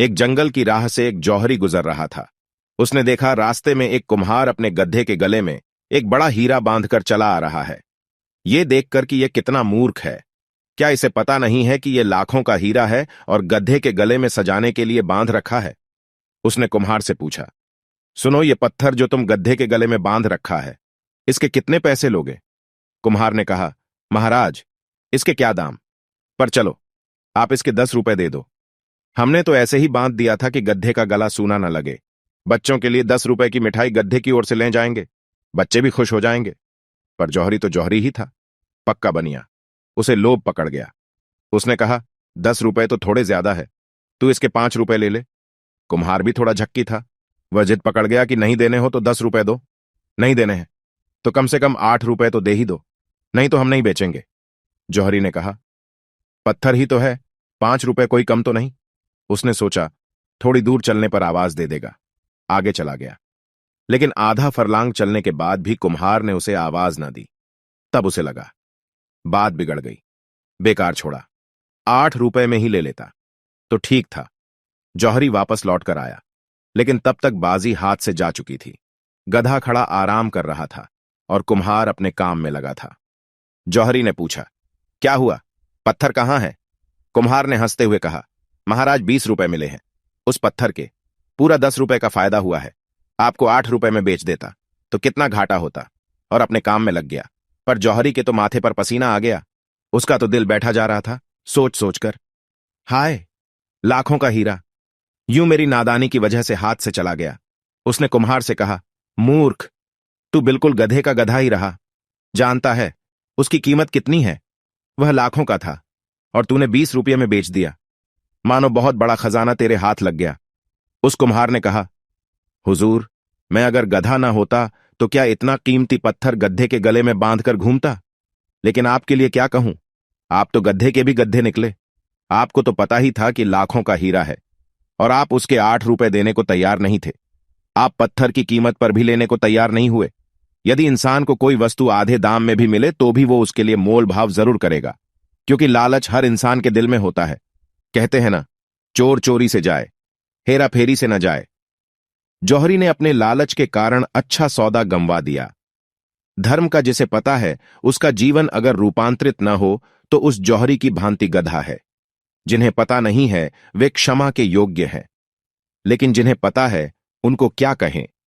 एक जंगल की राह से एक जौहरी गुजर रहा था। उसने देखा रास्ते में एक कुम्हार अपने गधे के गले में एक बड़ा हीरा बांधकर चला आ रहा है। ये देखकर कि यह कितना मूर्ख है। क्या इसे पता नहीं है कि यह लाखों का हीरा है और गधे के गले में सजाने के लिए बांध रखा है? उसने कुम्हार से पूछा, सुनो, ये पत्थर जो तुम गधे के गले में बांध रखा है, इसके कितने पैसे लोगे? कुम्हार ने कहा, महाराज, इसके क्या दाम, पर चलो, आप इसके 10 रुपए दे दो। हमने तो ऐसे ही बांध दिया था कि गधे का गला सूना न लगे। बच्चों के लिए 10 रुपए की मिठाई गधे की ओर से ले जाएंगे, बच्चे भी खुश हो जाएंगे। पर जौहरी तो जौहरी ही था, पक्का बनिया। उसे लोभ पकड़ गया। उसने कहा, 10 रुपए तो थोड़े ज्यादा है, तू इसके 5 रुपए ले ले। कुम्हार भी थोड़ा झक्की था। वह जिद पकड़ गया कि नहीं देने हो तो 10 रुपए दो, नहीं देने हैं तो कम से कम 8 रुपए तो दे ही दो, नहीं तो हम नहीं बेचेंगे। जौहरी ने कहा, पत्थर ही तो है, 5 रुपए कोई कम तो नहीं। उसने सोचा, थोड़ी दूर चलने पर आवाज दे देगा। आगे चला गया, लेकिन आधा फरलांग चलने के बाद भी कुम्हार ने उसे आवाज न दी। तब उसे लगा, बात बिगड़ गई। बेकार छोड़ा, 8 रुपए में ही ले लेता तो ठीक था। जौहरी वापस लौट कर आया, लेकिन तब तक बाजी हाथ से जा चुकी थी। गधा खड़ा आराम कर रहा था और कुम्हार अपने काम में लगा था। जौहरी ने पूछा, क्या हुआ, पत्थर कहाँ है? कुम्हार ने हंसते हुए कहा, महाराज, 20 रुपए मिले हैं उस पत्थर के, पूरा 10 रुपए का फायदा हुआ है। आपको 8 रुपए में बेच देता तो कितना घाटा होता, और अपने काम में लग गया। पर जौहरी के तो माथे पर पसीना आ गया। उसका तो दिल बैठा जा रहा था सोच सोचकर। हाय, लाखों का हीरा यूं मेरी नादानी की वजह से हाथ से चला गया। उसने कुम्हार से कहा, मूर्ख, तू बिल्कुल गधे का गधा ही रहा। जानता है उसकी कीमत कितनी है? वह लाखों का था और तूने 20 रुपये में बेच दिया। मानो बहुत बड़ा खजाना तेरे हाथ लग गया। उस कुम्हार ने कहा, हुजूर, मैं अगर गधा ना होता तो क्या इतना कीमती पत्थर गधे के गले में बांधकर घूमता? लेकिन आपके लिए क्या कहूं, आप तो गधे के भी गधे निकले। आपको तो पता ही था कि लाखों का हीरा है और आप उसके 8 रुपए देने को तैयार नहीं थे। आप पत्थर की कीमत पर भी लेने को तैयार नहीं हुए। यदि इंसान को कोई वस्तु आधे दाम में भी मिले तो भी वो उसके लिए मोल भाव जरूर करेगा, क्योंकि लालच हर इंसान के दिल में होता है। कहते हैं ना, चोर चोरी से जाए, हेरा फेरी से न जाए। जौहरी ने अपने लालच के कारण अच्छा सौदा गंवा दिया। धर्म का जिसे पता है, उसका जीवन अगर रूपांतरित न हो तो उस जौहरी की भांति गधा है। जिन्हें पता नहीं है वे क्षमा के योग्य हैं, लेकिन जिन्हें पता है उनको क्या कहें।